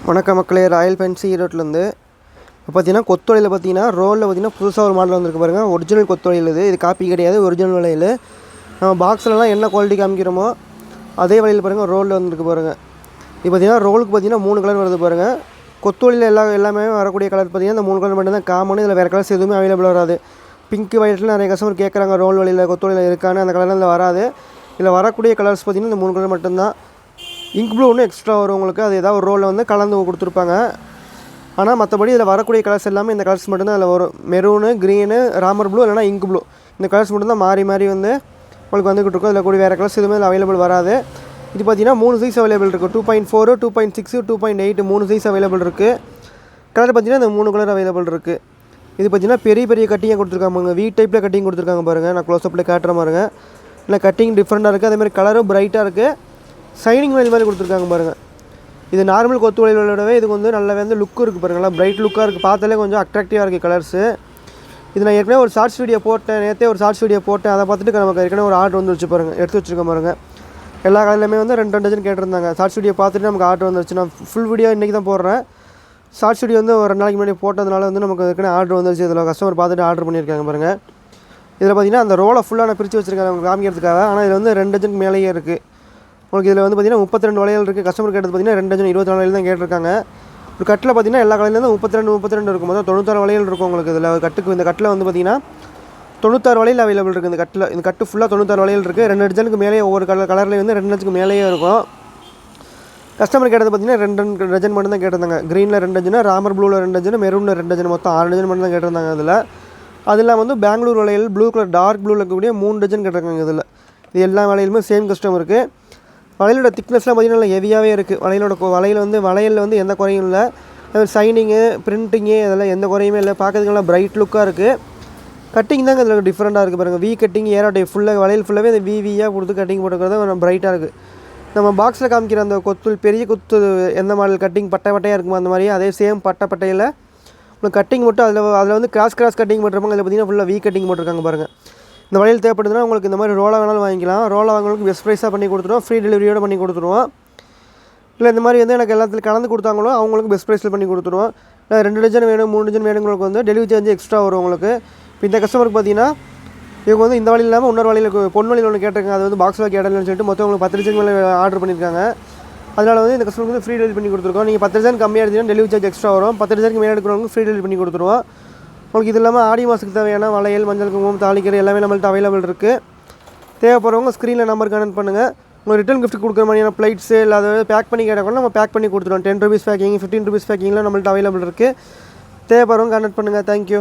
வணக்கம் மக்களே, Royal fancy ஈரோட்டிலேருந்து. இப்போ பார்த்தீங்கன்னா கொத்தொழியில் பார்த்தீங்கன்னா ரோலில் பார்த்தீங்கன்னா புதுசாக ஒரு மாடல் வந்துருக்கு பாருங்கள். ஒரிஜினல் கொத்தொழில் இது காப்பி கிடையாது, ஒரிஜினல் வளையல். நம்ம பாக்ஸ்லலாம் என்ன குவாலிட்டி காமிக்கிறோமோ அதே வளையல் பாருங்கள், ரோலில் வந்துருக்கு பாருங்கள். இப்போ பார்த்தீங்கன்னா ரோலுக்கு பார்த்தீங்கன்னா 3 கலர் வருது பாருங்கள். கொத்தொழியில் எல்லாமே வரக்கூடிய கலர் பார்த்தீங்கன்னா இந்த 3 கலர் மட்டும்தான் காமன். இதில் வேறு கலர்ஸ் எதுவுமே அவைலபிள் வராது. பிங்க் வயலட்டில் நிறைய கஸ்டமர் கேட்குறாங்க, ரோல் வழியில் கொத்தொழியில் இருக்கான்னு. அந்த கலரில் இதில் வராது. இதில் வரக்கூடிய கலர்ஸ் பார்த்தீங்கன்னா இந்த 3 கலர் மட்டும்தான். இங்க் ப்ளூ ஒன்று எக்ஸ்ட்ரா வரும் உங்களுக்கு, அது ஏதாவது ஒரு ரோலில் வந்து கலந்து கொடுத்துருப்பாங்க. ஆனால் மற்றபடி இதில் வரக்கூடிய கலர்ஸ் எல்லாமே இந்த கலர்ஸ் மட்டும்தான் அதில் வரும். மெரூனு, க்ரீனு, ராமர் ப்ளூ இல்லைனா இங்க் ப்ளூ, இந்த கலர்ஸ் மட்டும்தான் மாறி வந்து உங்களுக்கு வந்துக்கிட்டு இருக்கும். இதில் கூட வேறு கலர்ஸ் எதுவுமே இதில் அவைலபிள் வராது. இது பார்த்தீங்கன்னா 3 சைஸ் அவைலபிள் இருக்குது. 2.4, 2.6, 2.8 3 சைஸ் அவைலபிள் இருக்குது. கலர் பார்த்தீங்கன்னா இந்த 3 கலர் அவைலபிள் இருக்குது. இது பார்த்தீங்கன்னா பெரிய கட்டிங்காக கொடுத்துருக்காங்க. வி டைப்பில் கட்டிங் கொடுத்துருக்காங்க பாருங்கள். நான் க்ளோஸ்அப்பில் காட்டுற பாருங்க. இல்லை கட்டிங் டிஃப்ரெண்ட்டாக இருக்குது. அதேமாதிரி கலரும் பிரைட்டாக இருக்குது. ஷைனிங் வயல் மாதிரி கொடுத்துருக்காங்க பாருங்கள். இது நார்மல் கொத்து வயலோடவே இதுக்கு வந்து நல்லா வந்து லுக்கு இருக்குது பாருங்கள். நல்லா பிரைட் லுக்காக இருக்குது. பார்த்தாலே கொஞ்சம் அட்ராக்டிவாக இருக்குது கலர்ஸு. இது நான் ஏற்கனவே ஒரு ஷார்ட்ஸ் வீடியோ போட்டேன், நேற்றே ஒரு ஷார்ட்ஸ் வீடியோ போட்டேன். அதை பார்த்துட்டு நமக்கு ஏற்கனவே ஒரு ஆர்டர் வந்துருச்சு பாருங்கள், எடுத்து வச்சுருக்க பாருங்கள். எல்லா கலர்லையுமே வந்து 2 டஜன் கேட்டிருந்தாங்க. ஷார்ட்ஸ் வீடியோ பார்த்துட்டு நமக்கு ஆர்டர் வந்துருச்சு. நான் ஃபுல் வீடியோ இன்றைக்கி தான் போடுறேன். ஷார்ட்ஸ் வீடியோ வந்து ஒரு 2 நாளைக்கு முன்னாடி போட்டதுனால வந்து நமக்கு ஏற்கனவே ஆர்டர் வந்துருச்சு. இதில் கஸ்டமர் பார்த்துட்டு ஆர்டர் பண்ணியிருக்காங்க பாருங்கள். இதில் பார்த்தீங்கன்னா அந்த ரோலை ஃபுல்லாக நான் பிரித்து வச்சுருக்கேன் அவங்க காமிக்கிறதுக்காக. ஆனால் இதில் வந்து 2 டஜனுக்கு மேலேயே இருக்குது உங்களுக்கு. இதில் வந்து பார்த்தீங்கன்னா 32 வளையல் இருக்குது. கஸ்டமர் கேட்டது பார்த்தீங்கன்னா 2 டஜன் 24 வளையல் தான் கேட்டிருக்காங்க. ஒரு கட்டில் பார்த்தீங்கன்னா எல்லா கலையிலேருந்து 32 இருக்கும். மொத்தம் 96 வளையல் இருக்கும் உங்களுக்கு. இதில் கட்டுக்கு இந்த கட்டில் வந்து பார்த்தீங்கன்னா 96 வளையல் அவைலபிள் இருக்குது. இந்த கட்டில் இந்த கட்டு ஃபுல்லாக 96 வளையல் இருக்குது. 2 டஜனுக்கு மேலே ஒவ்வொரு கலர்லேயும் வந்து 2 டஜனுக்கு மேலேயே இருக்கும். கஸ்டமர் கேட்டது பார்த்தீங்கன்னா 2 டஜன் மட்டும் தான் கேட்டிருந்தாங்க. க்ரீனில் 2 டஜனு, ராமர் ப்ளூவில் 2 டஜனு, மெரூனில் 2 டஜன், மொத்தம் 6 டஜன் மட்டும் தான் கேட்டிருந்தாங்க. அதில் அதெல்லாம் வந்து பெங்களூர் வளையல், ப்ளூ கலர் டார்க் ப்ளூவில் இருக்கக்கூடிய 3 டஜன் கேட்டிருக்காங்க. இதில் இது எல்லா வளையலுமே சேம் கஸ்டமருக்கு. வளையலோட திக்னஸ்லாம் பார்த்திங்கன்னா நல்லா ஹெவியாகவே இருக்குது. வளையலில் வந்து எந்த குறையும் இல்லை. ஷைனிங்கு, பிரிண்டிங்கு இதெல்லாம் எந்த குறையுமே இல்லை. பார்க்கறதுக்கு நல்லா பிரைட் லுக்காக இருக்குது. கட்டிங் தாங்க இதில் டிஃப்ரெண்ட்டாக இருக்குது பாருங்கள். வி கட்டிங், ஏரோட்டை ஃபுல்லாக வளையல் ஃபுல்லாகவே இந்த விவியாக கொடுத்து கட்டிங் போட்டுக்கிறது கொஞ்சம் பிரைட்டாக இருக்குது. நம்ம பாக்ஸில் காமிக்கிற அந்த பெரிய கொத்து எந்த மாடல் கட்டிங் பட்டையாக இருக்குமோ அந்த மாதிரியே அதே சேம் பட்டையில் உங்களுக்கு கட்டிங் மட்டும் அதில் வந்து கிராஸ் கட்டிங் போட்டிருப்பாங்க. இதில் பார்த்தீங்கன்னா ஃபுல்லாக வி கட்டிங் போட்டிருக்காங்க பாருங்கள். இந்த வளையல் தேவைப்படுதுன்னா உங்களுக்கு இந்த மாதிரி ரோலாக வேணாலும் வாங்கிக்கலாம். ரோலாக வாங்குறதுக்கு பெஸ்ட் ப்ரைஸாக பண்ணி கொடுத்துருவோம். ஃப்ரீ டெலிவரியோடு பண்ணி கொடுத்துருவோம். இல்லை இந்த மாதிரி வந்து எனக்கு எல்லாத்துலையும் கலந்து கொடுத்தாங்களோ அவங்களுக்கு பெஸ்ட் ப்ரைஸில் பண்ணி கொடுத்துருவோம். இல்லை 2 டஜன் வேணும், 3 டஜன் வேணுங்களுக்கு வந்து டெலிவரி சார்ஜ் எக்ஸ்ட்ரா வரும் உங்களுக்கு. இப்போ இந்த கஸ்டமருக்கு பார்த்தீங்கன்னா இவங்க வந்து இந்த வழியில் இல்லாமல் இன்னொரு வழியில் பொன் வழியில் ஒன்று கேட்டிருக்காங்க. அது வந்து பாக்ஸில் கேட்டலன்னு சொல்லிட்டு மொத்தம் உங்களுக்கு 10 டஜன் மேலே ஆர்டர் பண்ணியிருக்காங்க. அதனால் வந்து இந்த கஸ்டமருக்கு வந்து ஃப்ரீ டெலிவரி பண்ணி கொடுத்துருக்கோம். நீங்கள் 10 டஜன் கம்மியாக இருந்தீங்கன்னா டெலிவரி சார்ஜ் எக்ஸ்ட்ரா வரும். 10 டஜனுக்கு மேலே எடுக்கிறவங்க ஃப்ரீ டெலிவரி பண்ணி கொடுத்துருவோம். உங்களுக்கு இது இல்லாமல் ஆடி மாதத்துக்கு தேவையான வளையல், மஞ்சள் குங்குமம், தாளிக்கரை எல்லாமே நம்மள்ட்ட அவைலபிள் இருக்குது. தேவைப்படுறவங்க ஸ்க்ரீனில் நம்பர் கனெக்ட் பண்ணுங்கள். உங்களுக்கு ரிட்டன் கிஃப்ட் கொடுக்குற மாதிரியான ப்ளைட்ஸு இல்லை அதை பேக் பண்ணி கேட்டால் கூட நம்ம பேக் பண்ணி கொடுத்துருவோம். 10 ரூபீஸ் பேக்கிங், 15 ரூபீஸ் பேக்கிங்லாம் நம்மள்ட்ட அவைலபிள் இருக்குது. தேவைப்படுறவங்க கனெக்ட் பண்ணுங்கள். தேங்க்யூ.